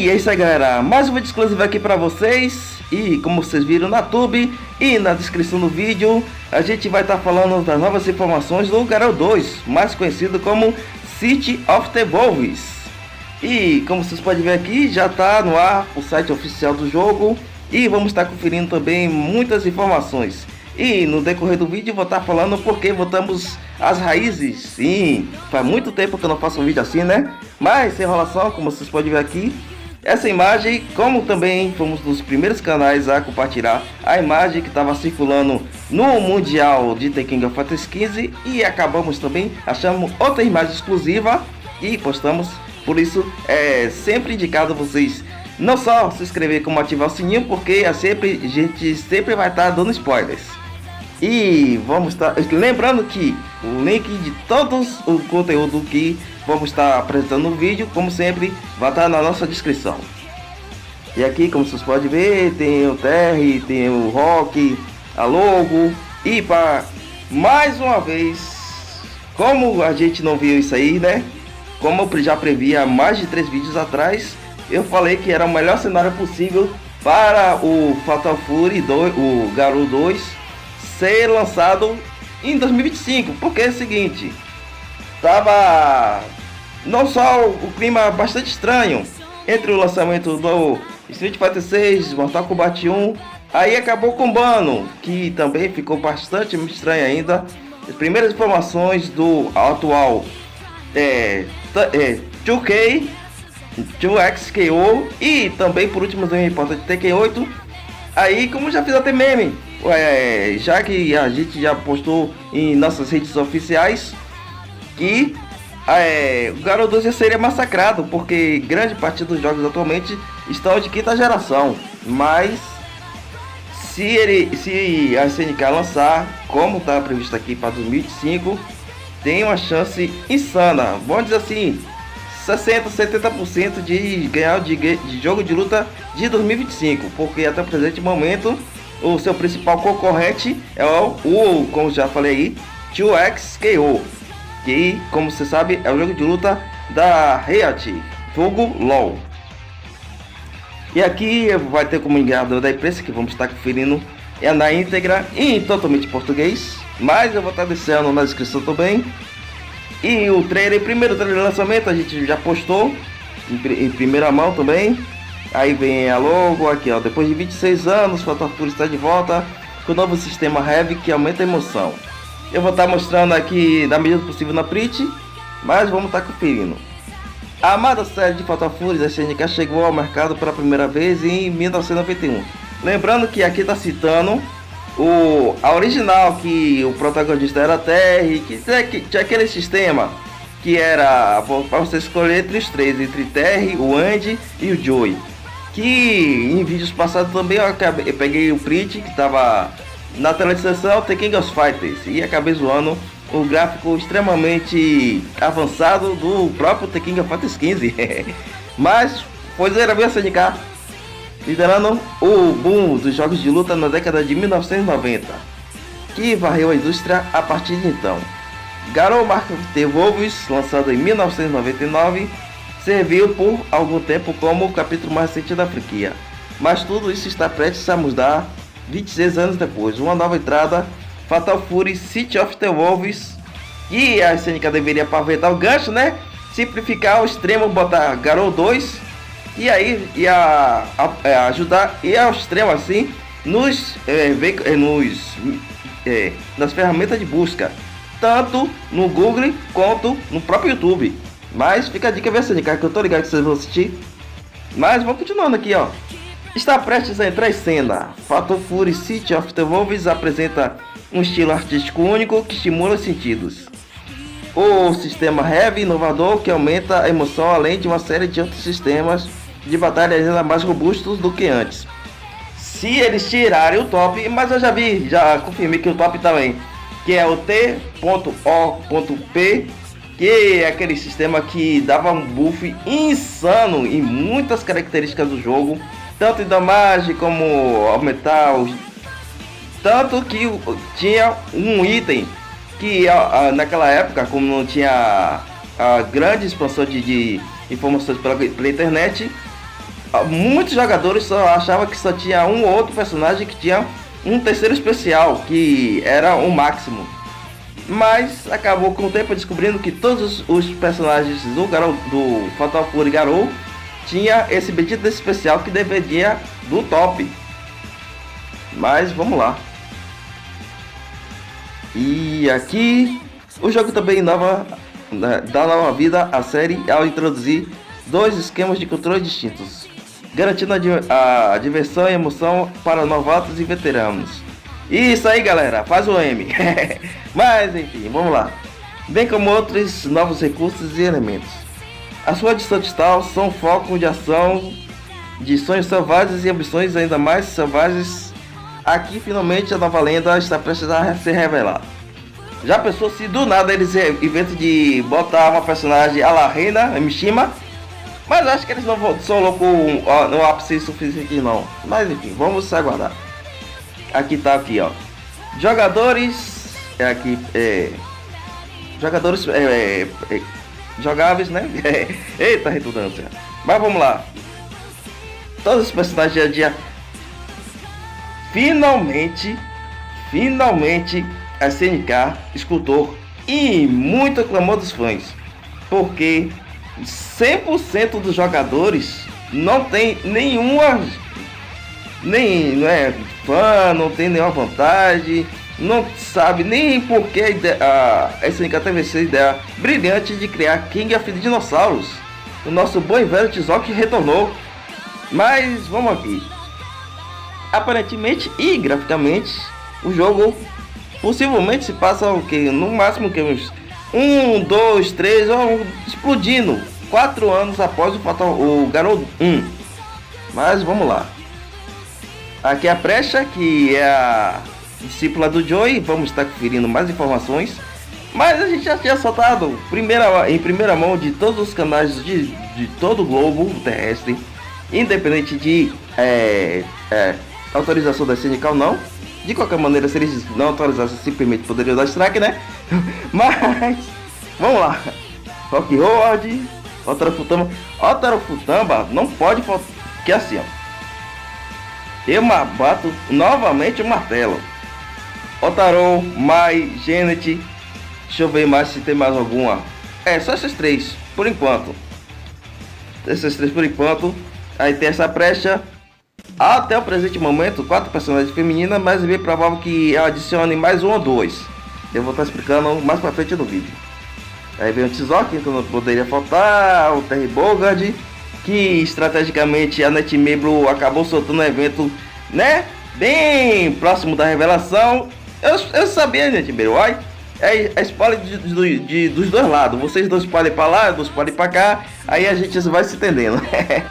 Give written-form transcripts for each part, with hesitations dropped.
E é isso aí, galera, mais um vídeo exclusivo aqui pra vocês. E como vocês viram na tube e na descrição do vídeo, a gente vai estar falando das novas informações do Garou 2, mais conhecido como City of the Wolves. E como vocês podem ver aqui, já está no ar o site oficial do jogo. E vamos estar conferindo também muitas informações. E no decorrer do vídeo vou estar falando porque voltamos às raízes. Sim, faz muito tempo que eu não faço um vídeo assim, né? Mas sem enrolação, como vocês podem ver aqui, essa imagem, como também fomos dos primeiros canais a compartilhar a imagem que estava circulando no Mundial de The King of Fighters 15, e acabamos também achando outra imagem exclusiva e postamos. Por isso é sempre indicado vocês não só se inscrever como ativar o sininho, porque a gente sempre vai estar dando spoilers. E vamos estar lembrando que o link de todos o conteúdo que vamos estar apresentando no vídeo, como sempre, vai estar na nossa descrição. E aqui, como vocês podem ver, tem o Terry, tem o Rock, a logo. E para mais uma vez, como a gente não viu isso aí, né? Como eu já previa há mais de 3 vídeos atrás, eu falei que era o melhor cenário possível para o Fatal Fury 2, o Garou 2, ser lançado em 2025, porque é o seguinte, tava não só o clima bastante estranho entre o lançamento do Street Fighter 6, Mortal Kombat 1, aí acabou combando, que também ficou bastante estranho ainda. As primeiras informações do atual 2K, 2XKO e também por último também importante Tekken 8. Aí, como já fiz até meme, já que a gente já postou em nossas redes oficiais que o Garou 2 já seria massacrado, porque grande parte dos jogos atualmente estão de quinta geração. Mas se a SNK lançar, como está previsto aqui para 2025, tem uma chance insana, vamos dizer assim, 60-70% de ganhar de jogo de luta de 2025, porque até o presente momento o seu principal concorrente é o como já falei aí, 2XKO, que, como você sabe, é o jogo de luta da Riot, vulgo LoL. E aqui vai ter como enviador da imprensa, que vamos estar conferindo na íntegra e totalmente em português, mas eu vou estar deixando na descrição também. E o trailer, primeiro trailer de lançamento, a gente já postou em primeira mão também. Aí vem a logo aqui, ó, depois de 26 anos, Fatal Fury está de volta com o novo sistema Heavy que aumenta a emoção. Eu vou estar mostrando aqui da medida possível na print, mas vamos estar conferindo. A amada série de Fatal Fury da SNK chegou ao mercado pela primeira vez em 1991. Lembrando que aqui está citando a original, que o protagonista era Terry, que tinha aquele sistema que era para você escolher entre os três, entre Terry, o Andy e o Joey. Que em vídeos passados também eu peguei o print que estava na tela de sessão The King of Fighters e acabei zoando o gráfico extremamente avançado do próprio The King of Fighters 15. Mas pois era bem a SNK liderando o boom dos jogos de luta na década de 1990, que varreu a indústria a partir de então. Garou Mark of the Wolves, lançado em 1999, serviu por algum tempo como o capítulo mais recente da franquia, mas tudo isso está prestes a mudar 26 anos depois. Uma nova entrada, Fatal Fury City of the Wolves, e a SNK deveria aproveitar o gancho, né? Simplificar ao extremo, botar Garou 2 e aí ajudar e ao extremo assim nas ferramentas de busca, tanto no Google quanto no próprio YouTube. Mas fica a dica, ver SNK, que eu tô ligado que vocês vão assistir. Mas vamos continuando aqui, ó. Está prestes a entrar em cena. Fatal Fury City of the Wolves apresenta um estilo artístico único que estimula os sentidos. O sistema Heavy inovador que aumenta a emoção, além de uma série de outros sistemas de batalha ainda mais robustos do que antes. Se eles tirarem o top, mas eu já confirmei que o top também, que é o T.O.P, que é aquele sistema que dava um buff insano em muitas características do jogo, tanto em damage como aumentar os... Tanto que tinha um item que naquela época, como não tinha a grande expansão de informações pela internet, Muitos jogadores só achavam que só tinha um ou outro personagem que tinha um terceiro especial, que era o máximo. Mas acabou com o tempo descobrindo que todos os personagens do Fatal Fury Garou tinha esse bendito desse especial que dependia do top. Mas vamos lá. E aqui o jogo também dá nova vida à série ao introduzir dois esquemas de controle distintos, garantindo a diversão e emoção para novatos e veteranos. Isso aí, galera, faz o M. Mas enfim, vamos lá. Bem como outros novos recursos e elementos. As ruas de Santistal são foco de ação de sonhos selvagens e ambições ainda mais selvagens. Aqui finalmente a nova lenda está prestes a ser revelada. Já pensou se do nada eles inventam de botar uma personagem a la Reina Mishima? Mas acho que eles não são loucos no ápice suficiente não. Mas enfim, vamos aguardar. Aqui tá aqui, ó. Jogadores jogadores jogáveis, né? Eita redundância. Mas vamos lá. Todos os personagens dia a dia. Finalmente a SNK escutou e muito clamor dos fãs, porque 100% dos jogadores não tem nenhuma, não é fã, não tem nenhuma vantagem, não sabe nem por que a SNK teve essa ideia brilhante de criar King of the Dinossauros. O nosso bom e velho Tizoki retornou. Mas vamos aqui. Aparentemente e graficamente, o jogo possivelmente se passa o que? No máximo que uns 1, 2, 3 ou explodindo 4 anos após o Garou 1. Mas vamos lá. Aqui é a Precha, que é a discípula do Joey. Vamos estar conferindo mais informações. Mas a gente já tinha soltado em primeira mão de todos os canais de todo o globo terrestre, independente de autorização da SNK ou não. De qualquer maneira, se eles não autorizassem, simplesmente poderiam dar strike, né? Mas vamos lá. Rock Road, Otaru Futaba não pode faltar. Que é assim, ó. Eu bato novamente o martelo. Otaru, Mai, Genet. Deixa eu ver mais se tem mais alguma. Só esses três, por enquanto. Esses três por enquanto. Aí tem essa Precha. Até o presente momento, 4 personagens femininas, mas é bem provável que ela adicione mais 1 ou 2. Eu vou estar explicando mais pra frente no vídeo. Aí vem o Tizoki, então não poderia faltar, o Terry Bogard, que estrategicamente a Netmebro acabou soltando um evento, né, bem próximo da revelação. Eu sabia, Netmebro, é spoiler dos dois lados. Vocês dois spoiler pra lá, dois spoiler pra cá. Aí a gente vai se entendendo.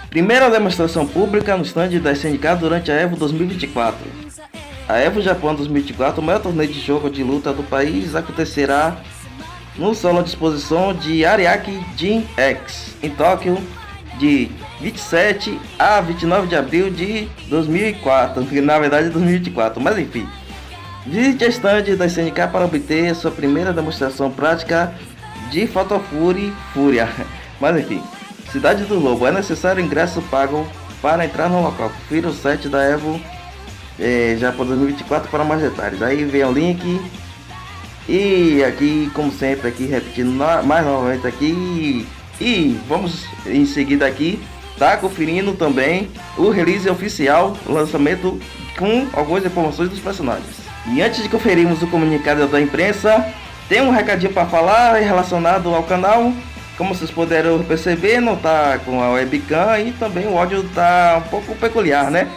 Primeira demonstração pública no stand da SNK durante a EVO 2024. A EVO Japão 2024, o maior torneio de jogo de luta do país, acontecerá no salão de exposição de Ariake Jin X, em Tóquio, de 27 a 29 de abril de 2004. Na verdade 2024, mas enfim. Visite a stand da SNK para obter sua primeira demonstração prática de Fatal Fury Fúria. Mas enfim, Cidade do Lobo, é necessário ingresso pago para entrar no local. Confira o site da EVO Japão 2024 para mais detalhes. Aí vem o link. E aqui, como sempre, aqui repetindo mais novamente aqui. E vamos em seguida aqui, tá conferindo também o release oficial, o lançamento com algumas informações dos personagens. E antes de conferirmos o comunicado da imprensa, tem um recadinho para falar relacionado ao canal. Como vocês puderam perceber, não tá com a webcam e também o áudio tá um pouco peculiar, né?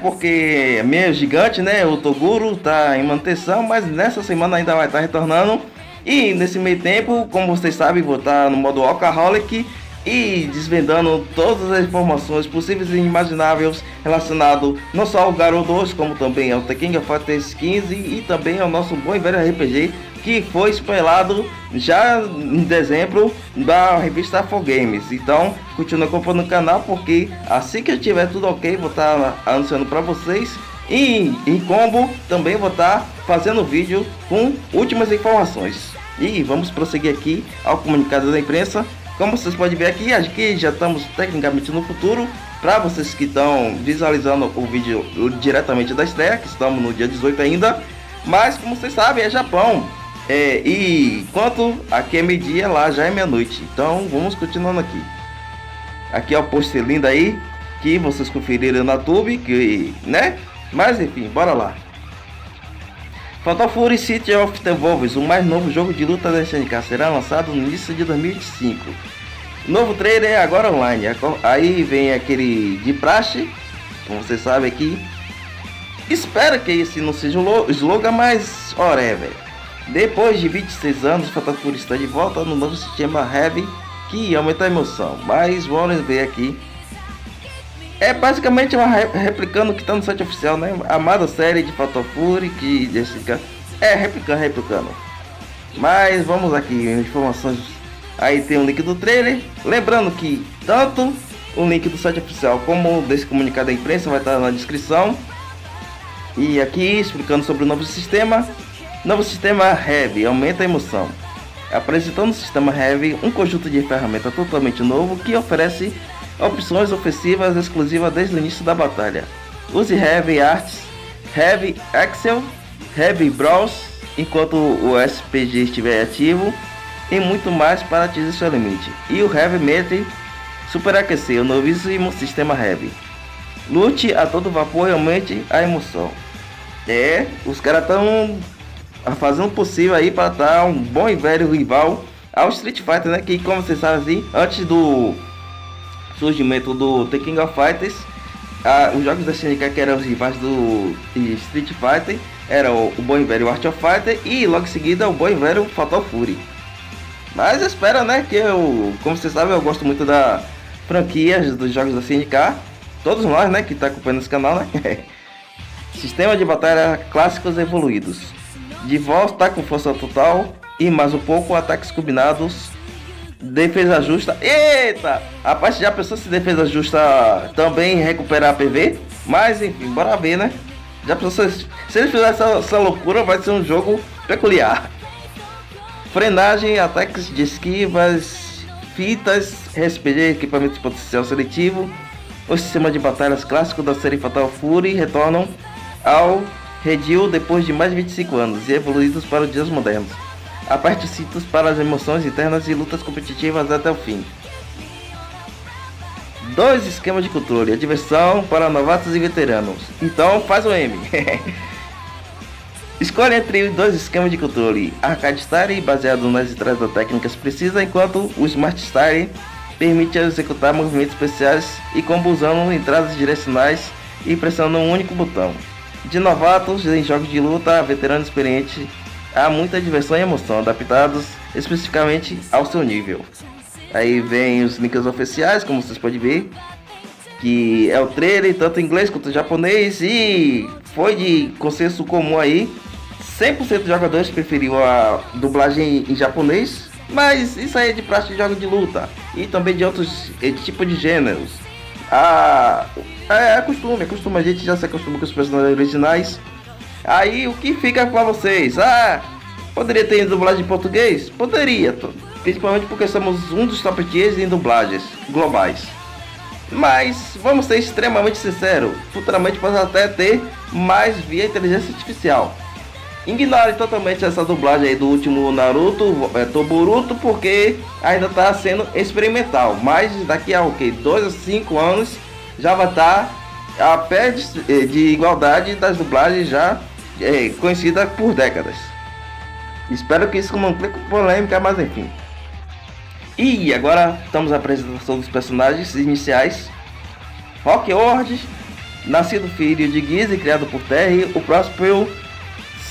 Porque meio gigante, né? O Toguro tá em manutenção, mas nessa semana ainda vai estar retornando. E nesse meio tempo, como vocês sabem, vou estar no modo Alcoholic e desvendando todas as informações possíveis e imagináveis relacionado não só ao Garou 2, como também ao The King of Fighters 15 e também ao nosso bom e velho RPG, que foi spoilado já em dezembro da revista 4Games. Então continue acompanhando o canal, porque assim que eu tiver tudo ok, vou estar anunciando para vocês. E em combo também vou estar fazendo vídeo com últimas informações. E vamos prosseguir aqui ao comunicado da imprensa. Como vocês podem ver aqui já estamos tecnicamente no futuro. Para vocês que estão visualizando o vídeo diretamente da estreia, que estamos no dia 18 ainda. Mas como vocês sabem, é Japão. E enquanto aqui é meio-dia, lá já é meia-noite. Então vamos continuando aqui. Aqui é o post lindo aí, que vocês conferiram na tube, né? Mas enfim, bora lá. Fatal Fury City of the Wolves, o mais novo jogo de luta da SNK, será lançado no início de 2025. Novo trailer é agora online. Aí vem aquele de praxe, como vocês sabem aqui. Espero que esse não seja o slogan, mas whatever. Depois de 26 anos, Fatal Fury está de volta no novo sistema Heavy, que aumenta a emoção. Mas vamos ver aqui. É basicamente uma replicando o que está no site oficial, né? A amada série de Fatal Fury, que replicando. Mas vamos aqui, informações. Aí tem o link do trailer. Lembrando que tanto o link do site oficial como desse comunicado da imprensa vai estar na descrição. E aqui explicando sobre o novo sistema. Novo sistema Heavy, aumenta a emoção. Apresentando o sistema Heavy, um conjunto de ferramentas totalmente novo que oferece opções ofensivas exclusivas desde o início da batalha. Use Heavy Arts, Heavy Axel, Heavy Browse enquanto o SPG estiver ativo e muito mais para atingir seu limite. E o Heavy Metal superaquecer o novíssimo sistema Heavy. Lute a todo vapor e aumente a emoção. Os caras estão fazendo o possível aí para dar um bom e velho rival ao Street Fighter, né? Que como vocês sabem, antes do surgimento do The King of Fighters, os jogos da SNK que eram os rivais do Street Fighter eram o bom e velho Art of Fighter e logo em seguida o bom e velho Fatal Fury. Mas eu espero, né, que como vocês sabem, eu gosto muito da franquia dos jogos da SNK. Todos nós, né, que está acompanhando esse canal, né? Sistema de batalha clássicos evoluídos. De volta com força total e mais um pouco ataques combinados. Defesa justa. Eita! A parte já pensou se defesa justa também recuperar a PV? Mas enfim, bora ver, né? Já pensou se eles fizerem essa loucura, vai ser um jogo peculiar. Frenagem, ataques de esquivas, fitas, RPG, equipamento de potencial seletivo. O sistema de batalhas clássico da série Fatal Fury retornam ao redil depois de mais de 25 anos e evoluídos para os dias modernos. Aperte os cintos para as emoções internas e lutas competitivas até o fim. 2 esquemas de controle, a diversão para novatos e veteranos. Então faz o M. Escolha entre os 2 esquemas de controle. Arcade Style, baseado nas entradas técnicas precisas, enquanto o Smart Style permite executar movimentos especiais e combos usando entradas direcionais e pressionando um único botão. De novatos em jogos de luta a veterano experiente, há muita diversão e emoção, adaptados especificamente ao seu nível. Aí vem os links oficiais, como vocês podem ver, que é o trailer tanto em inglês quanto em japonês, e foi de consenso comum aí. 100% dos jogadores preferiu a dublagem em japonês, mas isso aí é de praxe de jogos de luta e também de outros tipos de gêneros. É costume, a gente já se acostuma com os personagens originais. Aí o que fica pra vocês? Poderia ter dublagem em português? Poderia, principalmente porque somos um dos top tiers em dublagens globais. Mas vamos ser extremamente sinceros, futuramente pode até ter mais via inteligência artificial. Ignore totalmente essa dublagem aí do último Naruto, Toboruto, porque ainda está sendo experimental. Mas daqui a 2 a 5 anos já vai estar a pé de igualdade das dublagens já conhecidas por décadas. Espero que isso não clique polêmica, mas enfim. E agora estamos à apresentação dos personagens iniciais. Rock Horde, nascido filho de Giz e criado por Terry, o próspero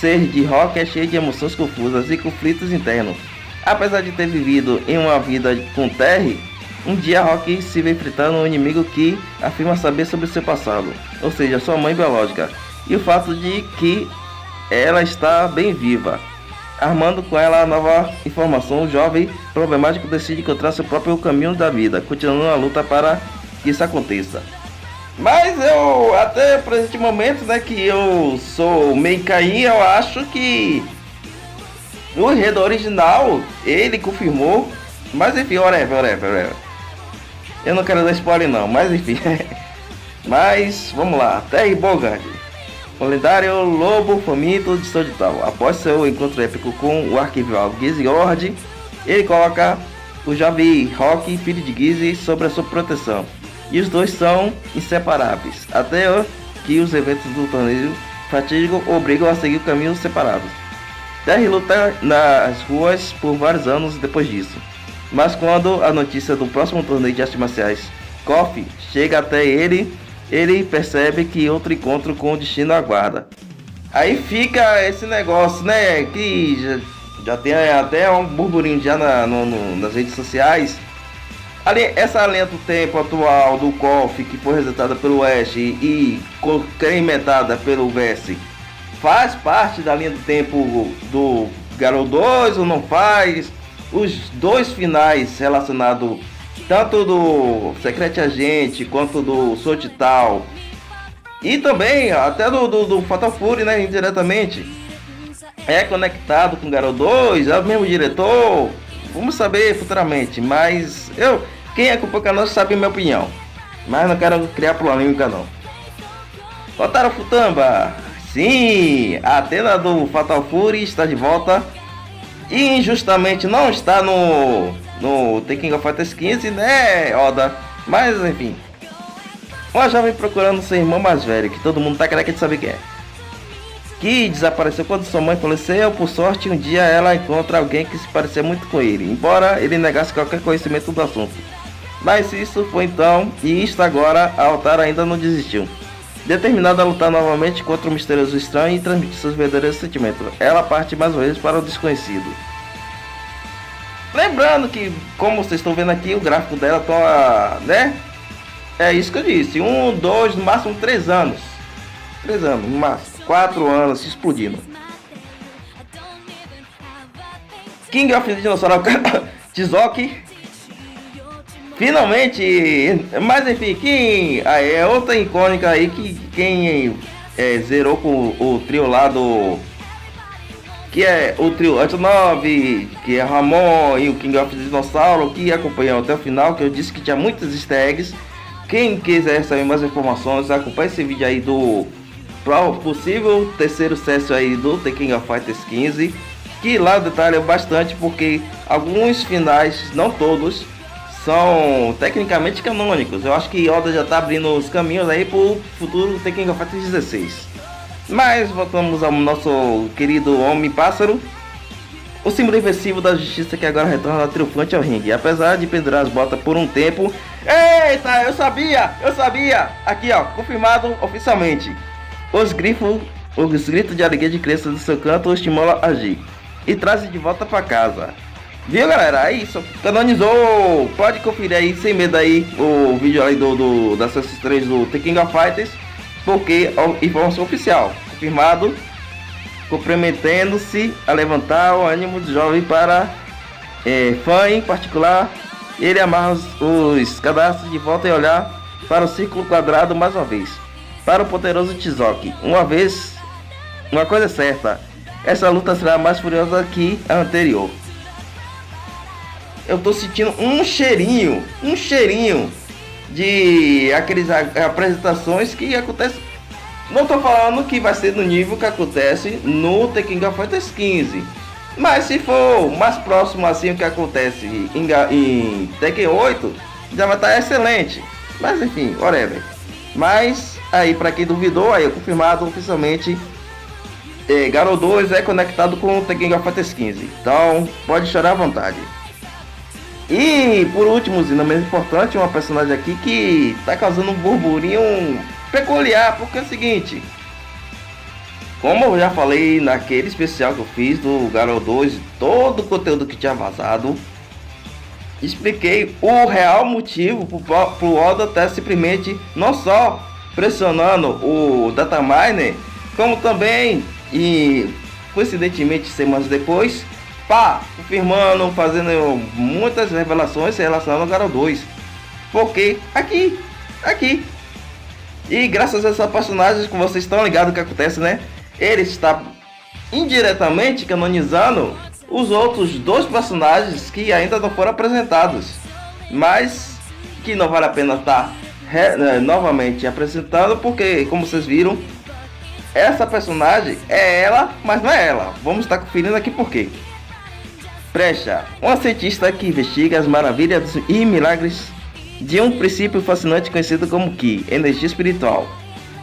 ser de Rock é cheio de emoções confusas e conflitos internos. Apesar de ter vivido em uma vida com Terry, um dia Rock se vê enfrentando um inimigo que afirma saber sobre seu passado, ou seja, sua mãe biológica, e o fato de que ela está bem viva. Armando com ela a nova informação, o jovem problemático decide encontrar seu próprio caminho da vida, continuando a luta para que isso aconteça. Mas eu, até o presente momento, né, que eu sou meio caí, eu acho que o enredo original, ele confirmou Mas enfim, whatever. Eu não quero dar spoiler não, mas enfim. Mas, vamos lá. Terry Bogard, o lendário lobo faminto de Soldital. Após seu encontro épico com o arquivival Gizzy, ele coloca o jovem Rock, filho de Gizzy, sob a sua proteção. E os dois são inseparáveis, até que os eventos do torneio fatídico obrigam a seguir caminhos separados. Terry luta nas ruas por vários anos depois disso. Mas quando a notícia do próximo torneio de artes marciais, KOF, chega até ele percebe que outro encontro com o destino aguarda. Aí fica esse negócio, né, que já tem até um burburinho já nas redes sociais. Essa linha do tempo atual do KOF, que foi resetada pelo Ash e incrementada pelo Vs, faz parte da linha do tempo do Garou 2 ou não faz? Os dois finais relacionados tanto do Secret Agent quanto do Soldital e também até do Fatal Fury, né, indiretamente, é conectado com Garou 2, é o mesmo diretor. Vamos saber futuramente, mas quem acompanha o canal sabe a minha opinião, mas não quero criar polêmica não. Kotaro Futaba, sim, a Athena do Fatal Fury está de volta e injustamente não está no The King of Fighters 15, né, Oda? Mas enfim, uma jovem procurando seu irmão mais velho, que todo mundo tá querendo saber quem é, que desapareceu quando sua mãe faleceu. Por sorte, um dia ela encontra alguém que se parecia muito com ele, embora ele negasse qualquer conhecimento do assunto. Mas isso foi então, e isto agora, a Altara ainda não desistiu. Determinada a lutar novamente contra o misterioso estranho e transmitir seus verdadeiros sentimentos, ela parte mais uma vez para o desconhecido. Lembrando que, como vocês estão vendo aqui, o gráfico dela tá, né? É isso que eu disse, 1, 2, no máximo 3 anos. 3 anos, no máximo 4 anos explodindo. King of Dinossauro Tizoki. Finalmente, mas enfim, quem é outra icônica aí que quem zerou com o trio lá do, que é o trio Antonov, que é Ramon e o King of Dinossauro, que acompanhou até o final, que eu disse que tinha muitos easter eggs. Quem quiser saber mais informações, acompanhe esse vídeo aí do possível terceiro sucesso aí do The King of Fighters 15, que lá detalha bastante, porque alguns finais, não todos, são tecnicamente canônicos. Eu acho que Oda já tá abrindo os caminhos aí pro futuro The King of Fighters 16. Mas voltamos ao nosso querido Homem-Pássaro, o símbolo invencível da justiça, que agora retorna triunfante ao ringue, apesar de pendurar as botas por um tempo. Eita, eu sabia! Aqui ó, confirmado oficialmente. Os gritos de alegria de criança do seu canto o estimulam a agir e trazem de volta para casa. Viu, galera? Aí, só canonizou. Pode conferir aí, sem medo aí, o vídeo aí da Season 3 do The King of Fighters, porque é informação oficial, confirmado, comprometendo-se a levantar o ânimo do jovem para fã em particular. Ele amarra os cadastros de volta e olhar para o círculo quadrado mais uma vez, para o poderoso Tizoki. Uma coisa é certa, essa luta será mais furiosa que a anterior. Eu tô sentindo um cheirinho de aqueles apresentações que acontecem. Não tô falando que vai ser no nível que acontece no The King of Fighters 15, mas se for mais próximo assim o que acontece em Tekken 8, já vai estar excelente. Mas enfim, whatever. Mas aí, para quem duvidou, aí é confirmado oficialmente, Garou 2 é conectado com o The King of Fighters 15, então pode chorar à vontade. E por último, e não menos importante, uma personagem aqui que tá causando um burburinho peculiar, porque é o seguinte, como eu já falei naquele especial que eu fiz do Garou 2, todo o conteúdo que tinha vazado, expliquei o real motivo pro Oda estar simplesmente não só pressionando o Dataminer, como também, e coincidentemente semanas depois, confirmando, fazendo muitas revelações relacionadas ao Garou 2. Porque aqui. E graças a essa personagem, que vocês estão ligados o que acontece, né? Ele está indiretamente canonizando os outros dois personagens que ainda não foram apresentados, mas que não vale a pena estar novamente apresentando, porque como vocês viram, essa personagem é ela, mas não é ela. Vamos estar conferindo aqui por quê. Presha, uma cientista que investiga as maravilhas e milagres de um princípio fascinante conhecido como Ki, energia espiritual.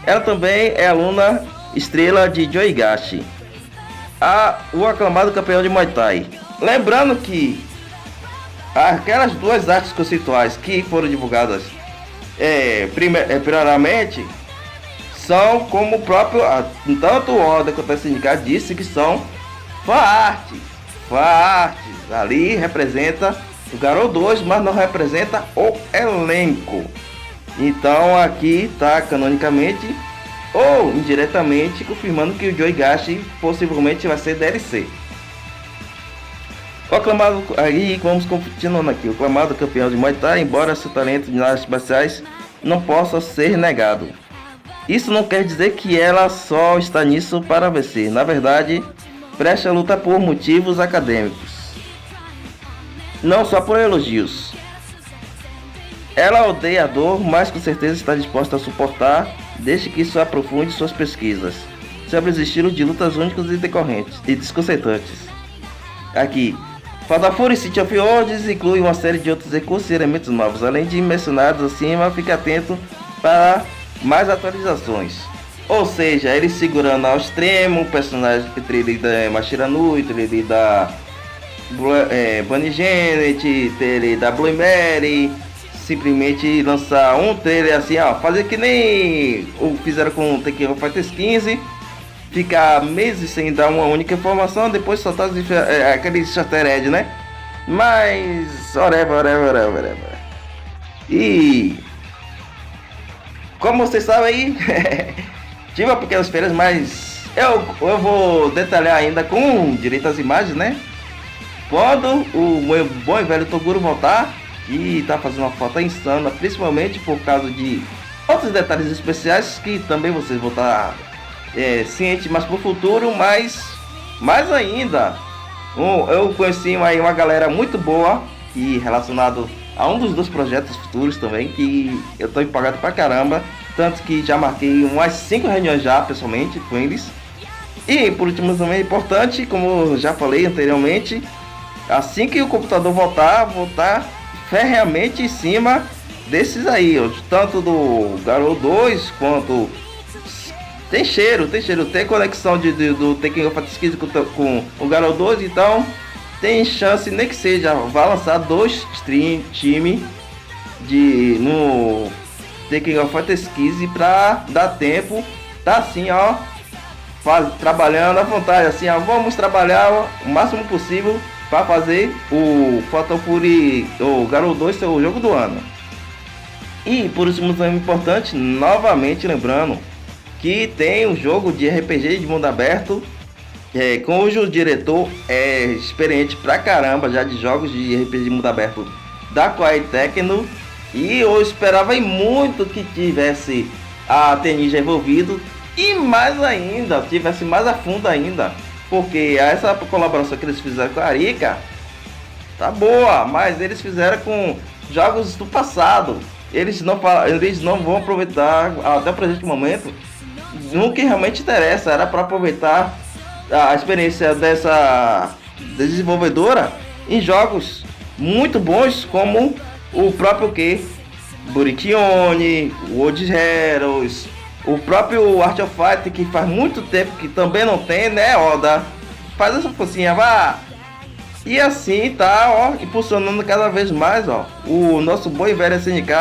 Ela também é aluna estrela de Joe Higashi, o aclamado campeão de Muay Thai. Lembrando que aquelas duas artes conceituais que foram divulgadas primeiramente são como o próprio tanto o Oda quanto a sindicato disse que são fan-arts. Ali representa o Garou 2, mas não representa o elenco. Então aqui está canonicamente ou indiretamente confirmando que o Joe Higashi possivelmente vai ser DLC. O aclamado, aí vamos continuando aqui, o aclamado campeão de Muay Thai, embora seu talento de artes marciais não possa ser negado. Isso não quer dizer que ela só está nisso para vencer. Na verdade, Presha luta por motivos acadêmicos, não só por elogios. Ela odeia a dor, mas com certeza está disposta a suportar, desde que isso aprofunde suas pesquisas sobre os estilos de lutas únicos e decorrentes e desconcertantes. Aqui, Fatal Fury City of Worlds inclui uma série de outros recursos e elementos novos. Além de mencionados acima, fique atento para mais atualizações. Ou seja, ele segurando ao extremo o personagem que trilha da Mashira Nui, trilha da Bunny Janet, trilha da Blue Mary. Simplesmente lançar um trailer assim, ó, fazer que nem o fizeram com o Tekken Fighters 15, ficar meses sem dar uma única informação, depois soltar aquele easter egg, né? Mas whatever. E como vocês sabem aí, tive uma pequena experiência, mas eu vou detalhar ainda com direito às imagens, né? Quando o meu bom e velho Toguro voltar, e tá fazendo uma foto insana, principalmente por causa de outros detalhes especiais que também vocês vão estar cientes mais pro futuro, mas mais ainda, eu conheci aí uma galera muito boa e relacionado a um dos projetos futuros também, que eu tô empolgado pra caramba, tanto que já marquei umas 5 reuniões já pessoalmente com eles. E por último também é importante, como eu já falei anteriormente, assim que o computador voltar ferreamente em cima desses aí, ó, tanto do Garou 2 quanto tem cheiro, tem conexão do Tekken of Fighters 15 com o Garou 2, então tem chance, nem que seja, vai lançar 2 time no Tekken of Fighters 15 pra dar tempo, tá assim, ó, trabalhando à vontade, assim, ó, vamos trabalhar o máximo possível para fazer o Fatal Fury, o Garou 2 ser o jogo do ano. E por último, também importante, novamente lembrando que tem um jogo de RPG de mundo aberto, cujo diretor é experiente pra caramba já de jogos de RPG de mundo aberto da Koei Tecmo, e eu esperava muito que tivesse a Tenija envolvido e mais ainda, tivesse mais a fundo ainda. Porque essa colaboração que eles fizeram com a Arika tá boa, mas eles fizeram com jogos do passado. Eles não vão aproveitar até o presente momento no que realmente interessa. Era para aproveitar a experiência dessa desenvolvedora em jogos muito bons, como o próprio Burikione, World Heroes, o próprio Art of Fight, que faz muito tempo que também não tem, né, Oda? Faz essa focinha, vá! E assim tá, ó, impulsionando cada vez mais, ó, o nosso bom e velho SNK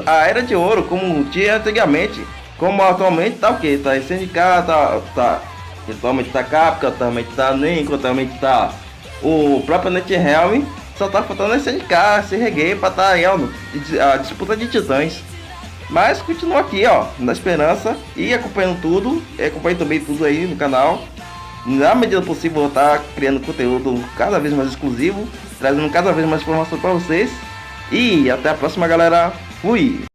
a era de ouro, como tinha antigamente. Como atualmente tá o que? Tá SNK, atualmente tá Capcom, atualmente tá Namco, atualmente tá o próprio NetHealth. Só tá faltando SNK, se reguei pra tá aí, ó, a disputa de titãs. Mas continua aqui, ó, na esperança e acompanhando tudo. Acompanhe também tudo aí no canal. Na medida possível, vou estar criando conteúdo cada vez mais exclusivo, trazendo cada vez mais informação para vocês. E até a próxima, galera. Fui!